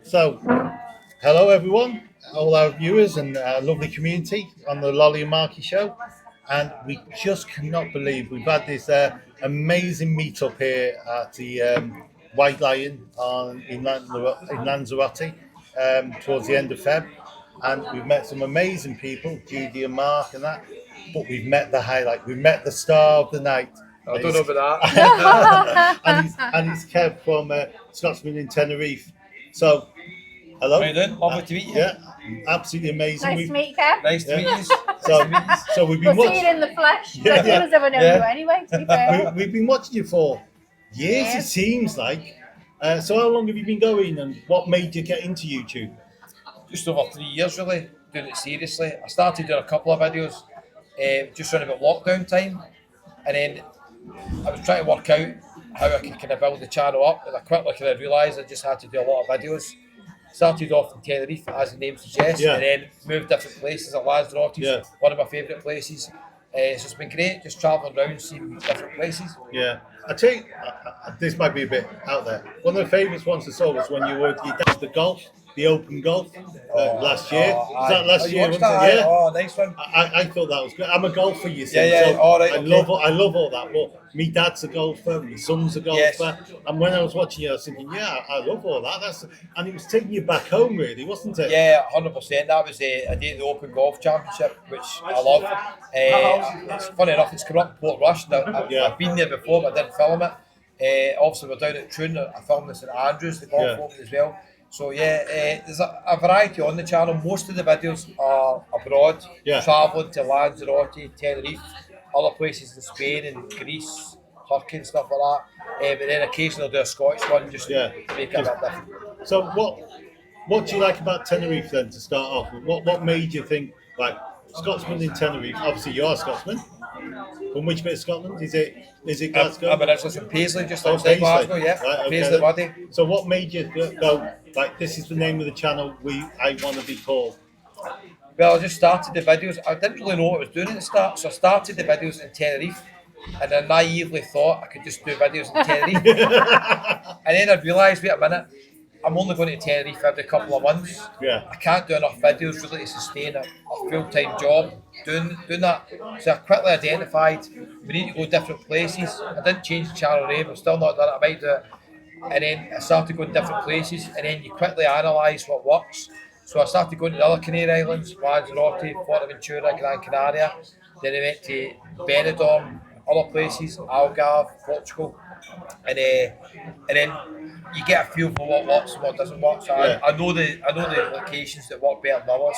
So, hello everyone, all our viewers and lovely community on the Lolly and Marky show. And we just cannot believe we've had this amazing meetup here at the White Lion in Lanzarote towards the end of Feb. And we've met some amazing people, Judy and Mark and that. But we've met the highlight, we've met the star of the night. I don't know about that. and he's Kev from Scotsman in Tenerife. So, hello. How you doing? Lovely to meet you. Yeah, absolutely amazing. Nice to meet you, Kev. Nice to meet you. So we've We'll been see it in the flesh. Yeah. As soon as I've known you anyway, to be fair. we've been watching you for years. Yeah. It seems like. So how long have you been going, and what made you get into YouTube? Just over 3 years really, doing it seriously. I started doing a couple of videos just around about lockdown time, and then I was trying to work out how I could kind of build the channel up, and I quickly kind of realised I just had to do a lot of videos. Started off in Tenerife, as the name suggests, and then moved different places. Like Lanzarote, one of my favourite places. So it's been great, just travelling around, seeing different places. Yeah, I tell you, this might be a bit out there. One of the favourite ones I saw was when you were you did the golf, the open golf last year. Was that last year? Wasn't it? Yeah. Oh, nice one. I thought that was good. I'm a golfer, you see. Yeah. So All right. I love all that. But me dad's a golfer, my son's a golfer, Yes. and when I was watching you, I was thinking, yeah, I love all that. And it was taking you back home, really, wasn't it? Yeah, 100%. That was I did the Open Golf Championship, which I love. It's funny enough, it's coming up in Port Rush. Now, I've been there before, but I didn't film it. Obviously, we're down at Troon. I filmed this at Andrews, the golf open as well. So there's a variety on the channel. Most of the videos are abroad, travelling to Lanzarote, Tenerife, other places in Spain and Greece, Turkey and stuff like that. But then occasionally I'll do a Scottish one just to make it a bit different. So what do you like about Tenerife then to start off with? What made you think, like, Scotsman in Tenerife? Obviously you are a Scotsman. From which bit of Scotland? Is it Glasgow? I'm originally from Paisley, just outside Glasgow, Right, Paisley Buddy. So what made you go, like, this is the name of the channel I want to be called? Well, I just started the videos. I didn't really know what I was doing at the start, so I started the videos in Tenerife, and I naively thought I could just do videos in Tenerife. And then I realised, wait a minute, I'm only going to Tenerife every couple of months. Yeah. I can't do enough videos really to sustain a full-time job doing that. So I quickly identified we need to go different places. I didn't change the channel name, I've still not done it, I might do it. And then I started going different places, and then you quickly analyse what works. So I started going to the other Canary Islands, Lanzarote, Fuerteventura, Gran Canaria. Then I went to Benidorm, other places, Algarve, Portugal. And then you get a feel for what works and what doesn't work. So I know the locations that work better than others,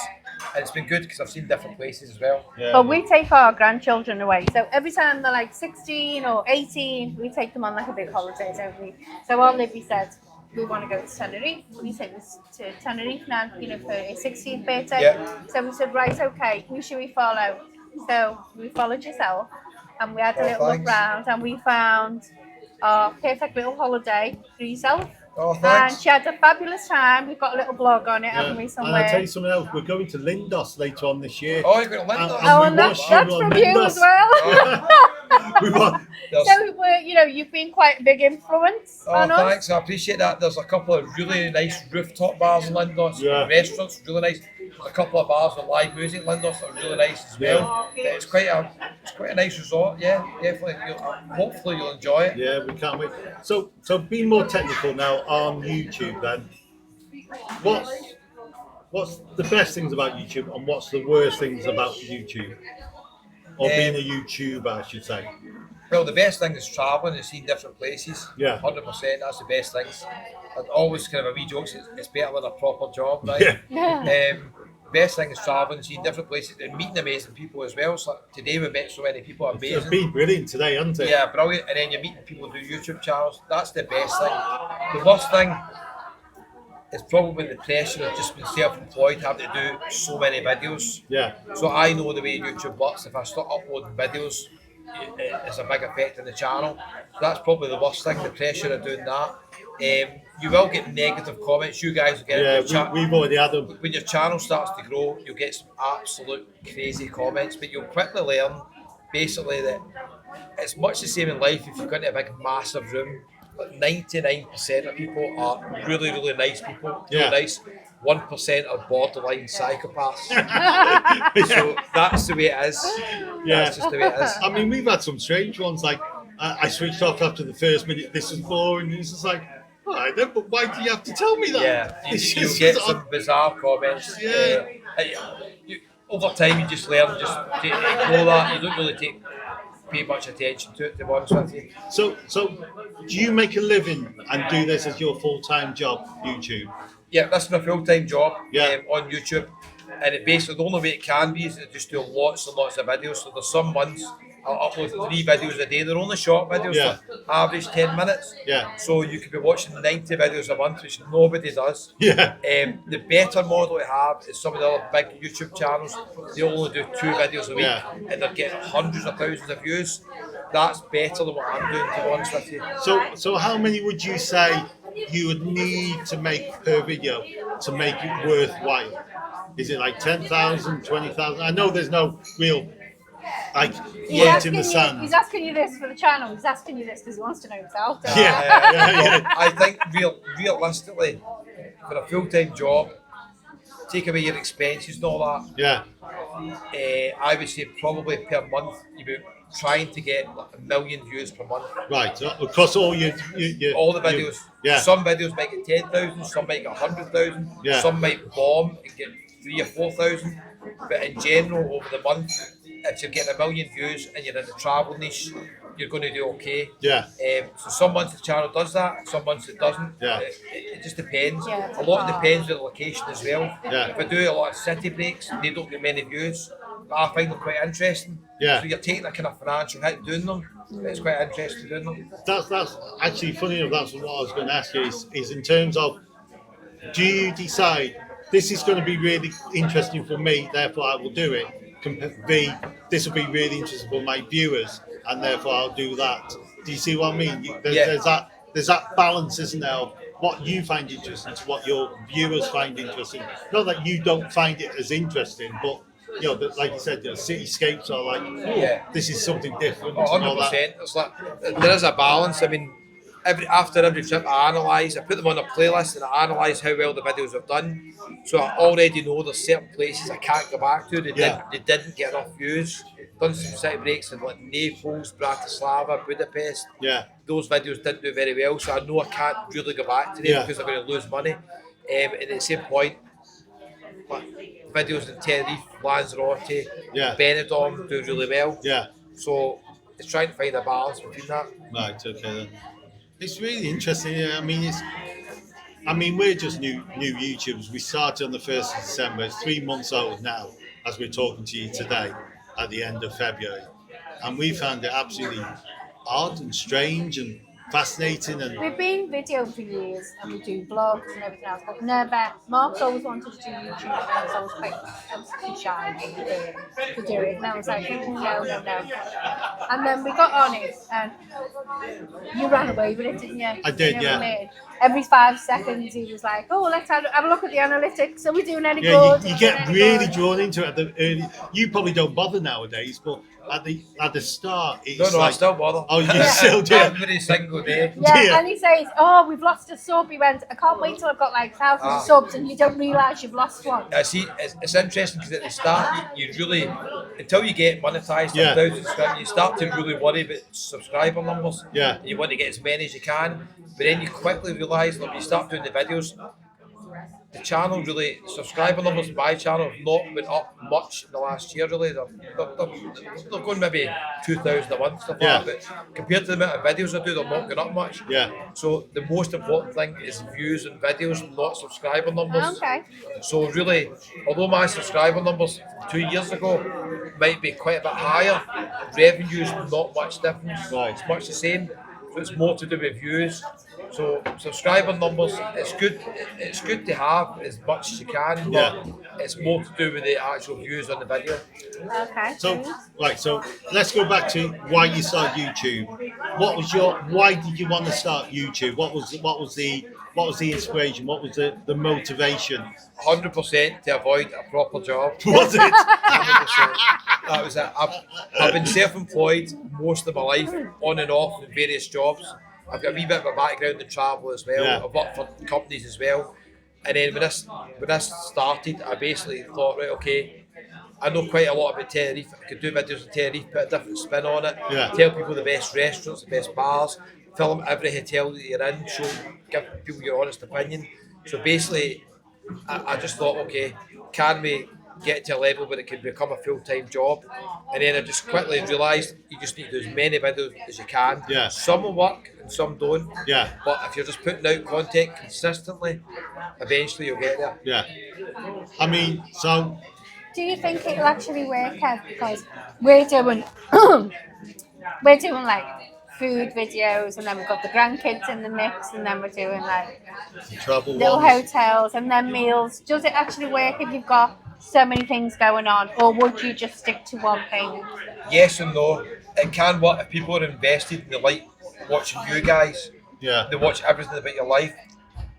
and it's been good because I've seen different places as well. Yeah. But we take our grandchildren away. So every time they're like 16 or 18, we take them on like a big holiday, don't we? So our Libby said, we want to go to Tenerife. We take this to Tenerife now, for his 16th birthday. Yeah. So we said, right, okay, who should we follow? So we followed yourself, and we had a little look round, and we found our perfect little holiday for yourself. Oh, thanks. And she had a fabulous time. We've got a little blog on it, haven't we, somewhere? And I'll tell you something else. We're going to Lindos later on this year. Oh, you're going to Lindos? And that's from you as well. So you've been quite a big influence on us. Thanks, I appreciate that. There's a couple of really nice rooftop bars in Lindos, restaurants, really nice. There's a couple of bars with live music in Lindos that are really nice as well. It's quite a nice resort, definitely. Hopefully you'll enjoy it. Yeah, we can't wait. So being more technical now on YouTube then, what's the best things about YouTube and what's the worst things about YouTube? Or being a YouTuber, I should say. Well, the best thing is travelling and seeing different places. Yeah. 100%, that's the best things. And always kind of a wee joke, it's better than a proper job, right? Yeah. Best thing is travelling, seeing different places and meeting amazing people as well. So today we met so many people, amazing. It's been brilliant today, hasn't it? Yeah, brilliant. And then you're meeting people who do YouTube channels. That's the best thing. The worst thing is probably the pressure of just being self-employed, having to do so many videos. Yeah. So I know the way YouTube works. If I start uploading videos, it's a big effect on the channel. So that's probably the worst thing, the pressure of doing that. You will get negative comments. You guys will get we've already had them. When your channel starts to grow, you'll get some absolute crazy comments, but you'll quickly learn basically that it's much the same in life. If you're going to a big massive room But 99% of people are really, really nice people. Yeah. Really nice. 1% are borderline psychopaths. So that's the way it is. Yeah. That's just the way it is. I mean, we've had some strange ones. Like I switched off after the first minute. This is boring. It's just like, all right then, but why do you have to tell me that? Yeah, It's you just- get some bizarre comments. Yeah. Over time, you just learn just to ignore that. You don't really pay much attention to it, to be honest with you. So do you make a living and do this as your full-time job, YouTube? Yeah, that's my full-time job Yeah. on YouTube. And it basically, the only way it can be is to just do lots and lots of videos. So there's some months I'll upload 3 videos a day. They're only short videos, Yeah. so average 10 minutes. Yeah. So you could be watching 90 videos a month, which nobody does. Yeah. The better model to have is some of the other big YouTube channels. They only do 2 videos a week, Yeah. and they're getting hundreds of thousands of views. That's better than what I'm doing, to be honest with you. So how many would you say you would need to make per video to make it worthwhile? Is it like 10,000, 20,000? I know there's no real like point in the sand. He's asking you this for the channel. He's asking you this because he wants to know himself. Yeah. I think realistically, for a full-time job, take away your expenses and all that, Yeah. I would say probably per month you'd be trying to get like 1 million views per month. Right. So across all your All the videos. Yeah. Some videos might get 10,000, some might get 100,000, Yeah. some might bomb and get 3,000 or 4,000. But in general, over the month, if you're getting 1 million views and you're in the travel niche, you're going to do okay. Yeah. So some months the channel does that, some months it doesn't. Yeah. It just depends. Yeah, A lot depends on the location as well. Yeah. If I do a lot of city breaks, they don't get many views, but I find them quite interesting. Yeah. So you're taking a kind of financial hit doing them, but it's quite interesting doing them. That's actually funny enough. That's what I was going to ask you is in terms of, do you decide this is going to be really interesting for me, therefore I will do it. B, this will be really interesting for my viewers, and therefore I'll do that. Do you see what I mean? There's that balance, isn't there, of what you find interesting to what your viewers find interesting. Not that you don't find it as interesting, but like you said, the cityscapes are like, this is something different. Oh, and all that. 100%. It's like there is a balance. I mean, after every trip I put them on a playlist and I analyse how well the videos have done. So I already know there's certain places I can't go back to. They didn't get enough views. Done some city breaks in like Naples, Bratislava, Budapest. Yeah. Those videos didn't do very well, so I know I can't really go back to them because I'm going to lose money. And at the same point, like, videos in Tenerife, Lanzarote, Benidorm do really well. Yeah. So it's trying to find a balance between that. Right. Okay. Then. It's really interesting. I mean, we're just new YouTubers. We started on the 1st of December. It's 3 months old now, as we're talking to you today, at the end of February, and we found it absolutely odd and strange and fascinating. And we've been video for years and we do vlogs and everything else, but never. Mark's always wanted to do YouTube, and so I was too shy to do it. And I was like, no. And then we got on it, and you ran away with it, didn't you? I did, You know yeah. what I mean? Every 5 seconds, he was like, "Oh, let's have a look at the analytics. Are we doing any yeah, good? you get really drawn into it at the early. You probably don't bother nowadays, but at the start, it's No, like, I still bother. oh, you still do. Every single day. Yeah, Yeah. and he says, "Oh, we've lost a sub." He went, "I can't wait till I've got like thousands of subs," and you don't realise you've lost one. I see. It's interesting because at the start, you really, until you get monetised Yeah. on 1,000 subscribers, you start to really worry about subscriber numbers. Yeah. You want to get as many as you can, but then you quickly realise that when you start doing the videos, the channel really, subscriber numbers in my channel have not went up much in the last year really. They're going maybe 2,000 a month, stuff Yeah. like that, but compared to the amount of videos I do, they're not going up much. Yeah. So the most important thing is views and videos, not subscriber numbers. Okay. So really, although my subscriber numbers 2 years ago might be quite a bit higher, revenue's not much difference. Right. It's much the same. So it's more to do with views. So subscriber numbers, it's good to have as much as you can, but Yeah. it's more to do with the actual views on the video. Okay. So let's go back to why you started YouTube. Why did you want to start YouTube? What was the inspiration? What was the motivation? 100% to avoid a proper job. Was it? 100%. That was it. I've been self-employed most of my life, on and off in various jobs. I've got a wee bit of a background in travel as well. Yeah. I've worked for companies as well. And then when this started, I basically thought, right, okay, I know quite a lot about Tenerife. I could do videos on Tenerife, put a different spin on it, Yeah. tell people the best restaurants, the best bars, film every hotel that you're in, give people your honest opinion. So basically, I just thought, okay, can we get to a level where it can become a full-time job? And then I just quickly realised you just need to do as many videos as you can. Yeah. Some will work and some don't. Yeah. But if you're just putting out content consistently, eventually you'll get there. Yeah. I mean, so Do you think it'll actually work, Kev? Because we're doing we're doing like food videos, and then we've got the grandkids in the mix, and then we're doing like trouble little ones. hotels and then meals. Does it actually work if you've got so many things going on, or would you just stick to one thing? Yes and no. It can work if people are invested and they like watching you guys. Yeah. They watch everything about your life.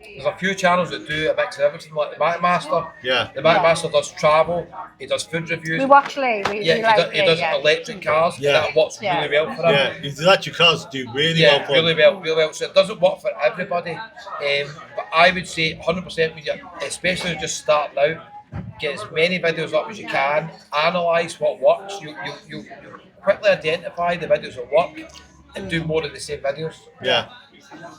There's a few channels that do a mix of everything, like the Master. Yeah. The Master does travel. He does food reviews. We watch Lee. We like he does Lee, yeah. electric cars. Yeah. And that works really well for him. Yeah. His electric cars do really Yeah, well for really him. well. So it doesn't work for everybody. But I would say 100% when you're, especially when you're just starting out, get as many videos up as you can. Analyse what works. You quickly identify the videos that work and do more of the same videos. Yeah.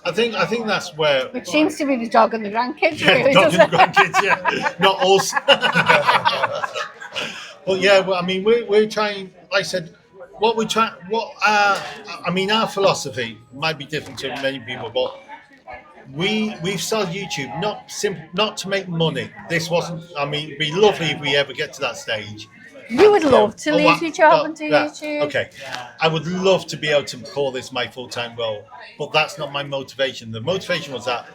I think that's where. Which seems to be the dog and the grandkids, Yeah, really, dog doesn't and it? grandkids, yeah. Not us. But yeah, well, I mean, we're trying. Like I said, what we try. I mean, our philosophy might be different to many people, but we've started YouTube not to make money. This wasn't. I mean, it'd be lovely if we ever get to that stage. You would love to leave your job oh, and do yeah, YouTube. Okay, I would love to be able to call this my full-time role, but that's not my motivation. The motivation was that,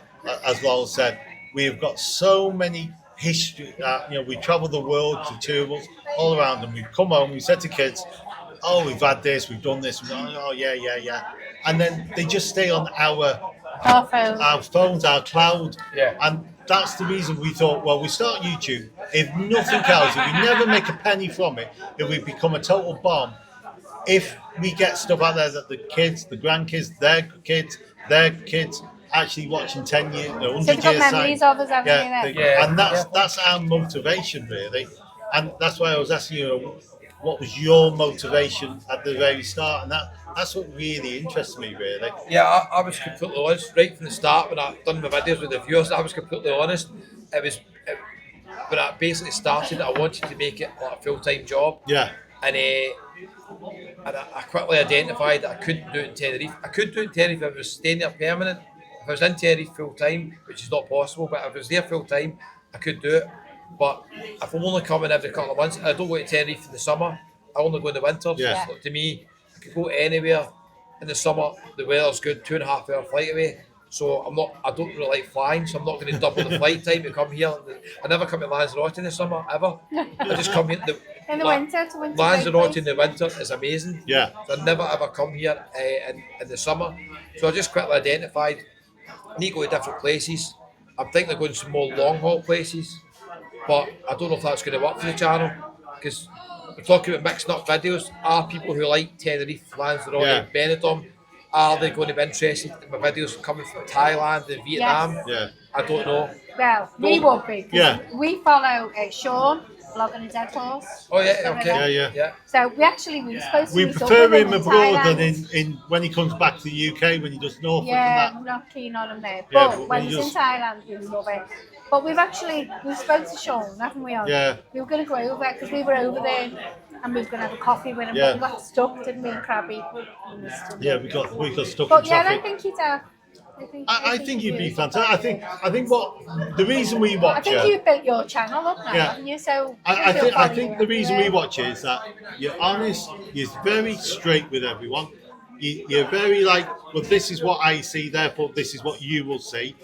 as Laurel said, we have got so many history. We travel the world, the two of us, all around, and we've come home. We said to kids, "Oh, we've had this, we've done this." Oh, yeah, and then they just stay on Our phone. our phones, our cloud, Yeah. and that's the reason we thought, well, we start YouTube. If nothing else, if we never make a penny from it, if we become a total bomb, if we get stuff out there that the kids, the grandkids, their kids actually watching 10 years, 100 So they've got years memories time. of us, haven't they, then? Yeah. And that's our motivation, really. And that's why I was asking you, what was your motivation at the very start? And that's what really interests me, really. Yeah, I was completely honest right from the start when I done my videos with the viewers. I was completely honest. When I basically started, I wanted to make it like a full-time job. Yeah. And I quickly identified that I couldn't do it in Tenerife. I could do it in Tenerife if I was staying there permanent. If I was in Tenerife full-time, which is not possible, but if I was there full-time, I could do it. But if I'm only coming every couple of months, I don't go to Tenerife in the summer. I only go in the winter. Yeah. So to me, I could go anywhere in the summer. The weather's good, 2.5 hour flight away. So I don't really like flying, so I'm not going to double the flight time to come here. I never come to Lanzarote in the summer, ever. I just come here In the winter to winter. Lanzarote in the winter is amazing. Yeah. So I never ever come here in the summer. So I just quickly identified, I need to go to different places. I'm thinking of going to some more long haul places, but I don't know if that's going to work for the channel, because we're talking about mixing up videos. Are people who like Tenerife, Lanzarote, Yeah. Benidorm, are they going to be interested in my videos coming from Thailand and Vietnam? Yes. Yeah. I don't know. Well, we would be. 'Cause Yeah. We follow Sean, vlogging a dead horse. Oh yeah, okay. Yeah. So we were supposed to We meet up prefer with him in abroad Thailand. than in when he comes back to the UK, when he does Norfolk Yeah, and I'm not keen on him there. Yeah, But but when when he's you in just- Thailand, we love it. But we spoke to Sean, haven't we? Yeah. We were going to go over because we were over there and we were going to have a coffee with him. Yeah. But we got stuck, didn't we, in Krabi? Yeah, we got stuck But in yeah, I traffic. think he'd have. I think you'd be fantastic. I think what the reason we I watch think you. you've built your channel up now, Yeah. haven't you? So I think the reason we watch it is that you're honest, you're very straight with everyone. You're very like, well, this is what I see, therefore this is what you will see.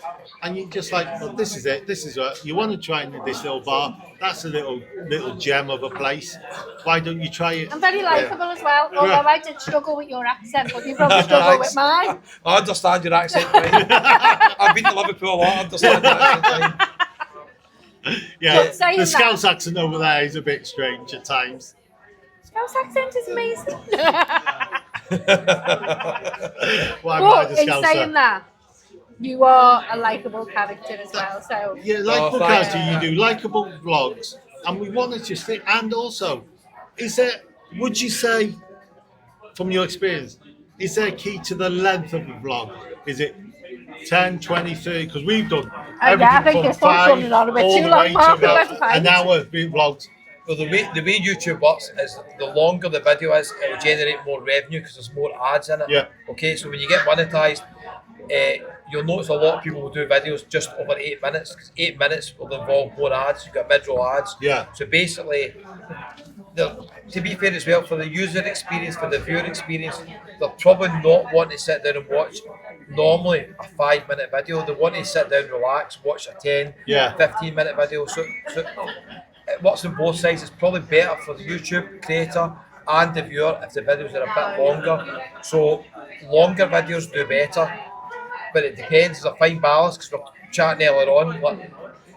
And you're just like, well, this is it, this is what you want to try this little bar. That's a little gem of a place. Why don't you try it? I'm very likeable as well, although I did struggle with your accent, but you probably struggle with mine. I understand your accent fine. I've been to Liverpool a lot, I understand your accent fine. Yeah, But saying the that- Scouse accent over there is a bit strange at times. Scouse accent is amazing. Why am I But the in Scouser? saying that, you are a likable character as well. So Yeah, likeable thanks. character. You do likable vlogs, and we want to just think. And also, is there? Would you say, from your experience, is there a key to the length of a vlog? Is it 10, 20, 30? Because we've done I everything think from this one's 5 running on a bit all too the long, way to Mark. about Let's fight. an hour of being vlogged. Well, the way YouTube works is the longer the video is, it will generate more revenue because there's more ads in it. Yeah. Okay, so when you get monetized, you'll notice a lot of people will do videos just over 8 minutes. 'Cause 8 minutes will involve more ads. You've got mid-roll ads. Yeah. So basically, to be fair as well, for the user experience, for the viewer experience, they'll probably not want to sit down and watch normally a 5 minute video. They want to sit down, relax, watch a 10, Yeah. 15 minute video. So it works on both sides. It's probably better for the YouTube creator and the viewer if the videos are a bit longer. So longer videos do better, but it depends. There's a fine balance because we're chatting earlier on. Like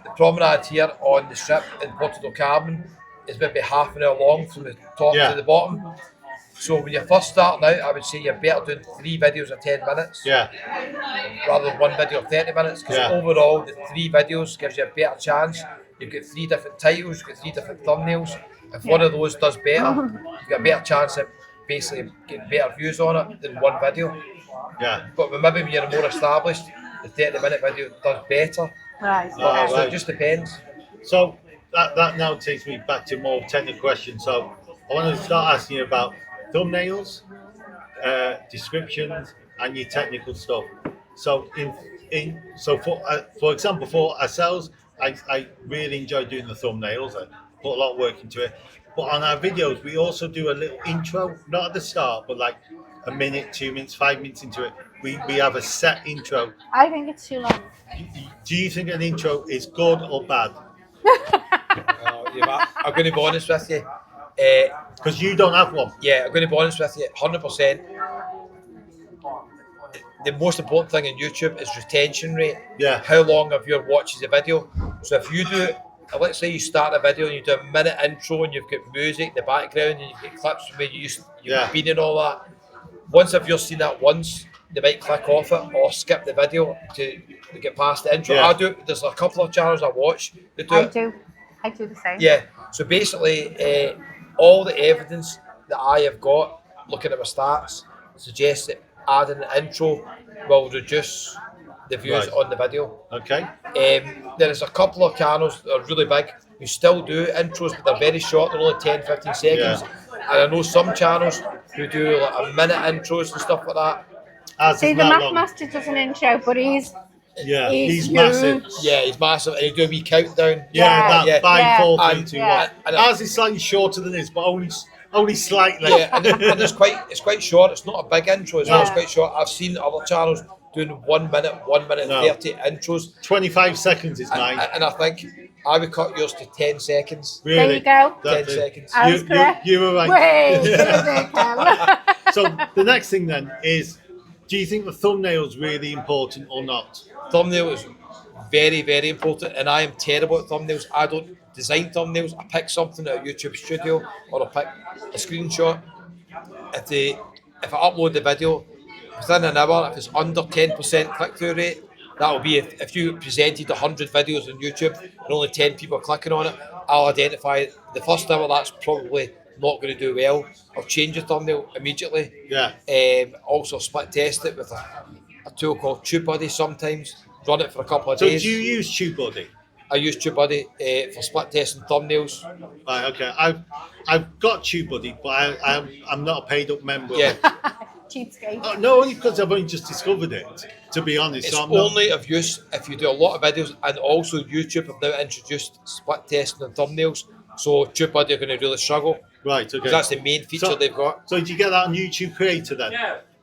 the promenade here on the strip in Porto do Carmen is maybe half an hour long from the top Yeah. to the bottom. So when you're first starting out, I would say you're better doing 3 videos of 10 minutes Yeah. rather than 1 video of 30 minutes because Yeah. overall the 3 videos gives you a better chance. You've got 3 different titles, you've got 3 different thumbnails. If one of those does better, you've got a better chance of basically getting better views on it than one video. Yeah. But maybe when you're more established, the 30-minute video does better. right, Oh, okay. So right. it just depends. So that now takes me back to more technical questions. So I want to start asking you about thumbnails, descriptions, and your technical stuff. So so for example, for ourselves, I really enjoy doing the thumbnails. I put a lot of work into it. But on our videos, we also do a little intro, not at the start, but like a minute, 2 minutes, 5 minutes into it. We have a set intro. I think it's too long. Do you think an intro is good or bad? I'm going to be honest with you. Because you don't have one. Yeah, I'm going to be honest with you, 100%. The most important thing in YouTube is retention rate. Yeah. How long a viewer watches the video. So if you do, let's say you start a video and you do a minute intro and you've got music in the background and you've got clips from where you've Yeah. been and all that. Once a viewer's seen that once, they might click off it or skip the video to get past the intro. Yeah. I do. There's a couple of channels I watch that do I it. do. I do the same. Yeah. So basically, all the evidence that I have got looking at my stats suggests that adding an intro will reduce the views Right. on the video. Okay. There is a couple of channels that are really big who still do intros, but they're very short. They're only 10, 15 seconds. And I know some channels who do like a minute intros and stuff like that. As See, of the that Mac long. Master does an intro, but he's Yeah, he's he's massive. huge. Yeah, he's massive. And he do a wee countdown. Yeah, that yeah. 5, Yeah. 4, 3, And- 2, yeah. 1. And- Ours is slightly shorter than this, but only slightly. Yeah, and it's quite short. It's not a big intro as well. It's Yeah. quite short. I've seen other channels doing 1 minute, 1 minute No. 30 intros. 25 seconds is mine. And I think I would cut yours to 10 seconds. Really. There you go. 10 seconds. I was correct. You were right. Wait, give us a camera. So the next thing then is, do you think the thumbnail's really important or not? Thumbnail is very, very important, and I am terrible at thumbnails. I don't design thumbnails. I pick something at a YouTube studio, or I pick a screenshot. If I upload the video within an hour, if it's under 10% click-through rate, that will be if you presented 100 videos on YouTube and only 10 people are clicking on it, I'll identify the first hour that's probably not going to do well. I'll change the thumbnail immediately. Yeah. Also split test it with a tool called TubeBuddy sometimes. Run it for a couple of So days. do you use TubeBuddy? I use TubeBuddy for split testing thumbnails. Right. Okay. I've got TubeBuddy, but I'm not a paid up member. Yeah, Cheapskate. Oh, no, only because I've only just discovered it. To be honest, it's so I'm not- only of use if you do a lot of videos, and also YouTube have now introduced split testing and thumbnails. So TubeBuddy are going to really struggle Right. Okay. because that's the main feature So- they've got. So did you get that on YouTube Creator then?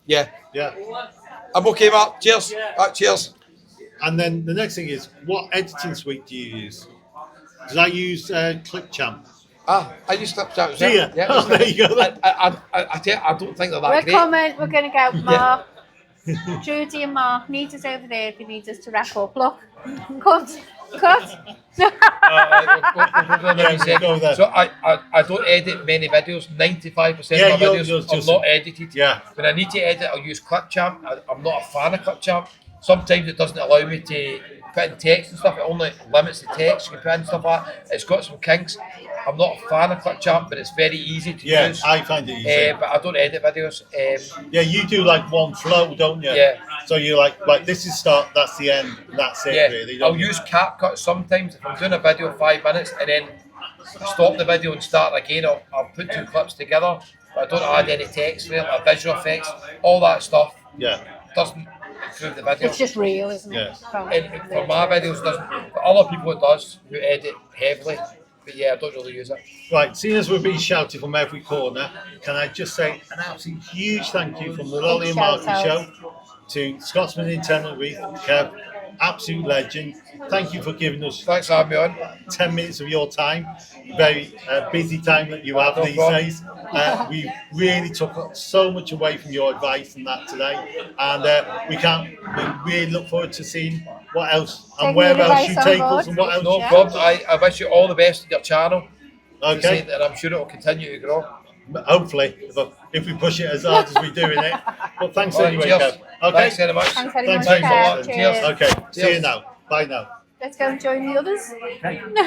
Yeah, Yeah. I'm okay, Mark. Cheers. Cheers. And then the next thing is, what editing suite do you use? Did I use ClipChamp? I use Snapchat as Do well. you? Yeah, Oh, there you go. I don't think they're that We're great. coming. We're going to go. Mark, Judy and Mark need us over there. They need us to wrap up. Look. Cut. Yeah, go there. So I don't edit many videos. 95% Yeah, of my yours videos are just- not edited. Yeah. When I need to edit, I'll use Clipchamp. I'm not a fan of Clipchamp. Sometimes it doesn't allow me to put in text and stuff. It only limits the text you can put in stuff like that. It's got some kinks. I'm not a fan of Clipchamp, but it's very easy to Yeah, use. I find it easy. But I don't edit videos. Yeah, you do like one flow, don't you? Yeah. So you're like, this is start, that's the end, and that's it, Yeah, really. I'll Don't you? use CapCut sometimes if I'm doing a video 5 minutes and then stop the video and start again. I'll put two clips together, but I don't add any text there, like visual effects, all that stuff Yeah. doesn't improve the video. It's just real, isn't it? Yes. And for my videos, it doesn't. For other people, it does who edit heavily. But yeah, I don't really use it. Right, seeing as we're being shouted from every corner, can I just say an absolute huge thank you from the Lolly and Marky shout Show to Scotsman in Tenerife, Kev, absolute legend. Thank you for giving us Thanks for having me on. 10 minutes of your time. Very busy time that you have No these problem. days. We really took so much away from your advice and that today. And we really look forward to seeing what else and Taking where your else you advice on take board. us and what else No you problem. I wish you all the best with your channel. Okay. And I'm sure it will continue to grow. Hopefully, if we push it as hard as we do in it. But thanks All right, anyway, cheers. Kev. Okay. Thanks very much. Thanks very Thanks much, very much. Kev. Cheers. Cheers. Okay. See you Cheers. now. Bye now. Let's go and join the others.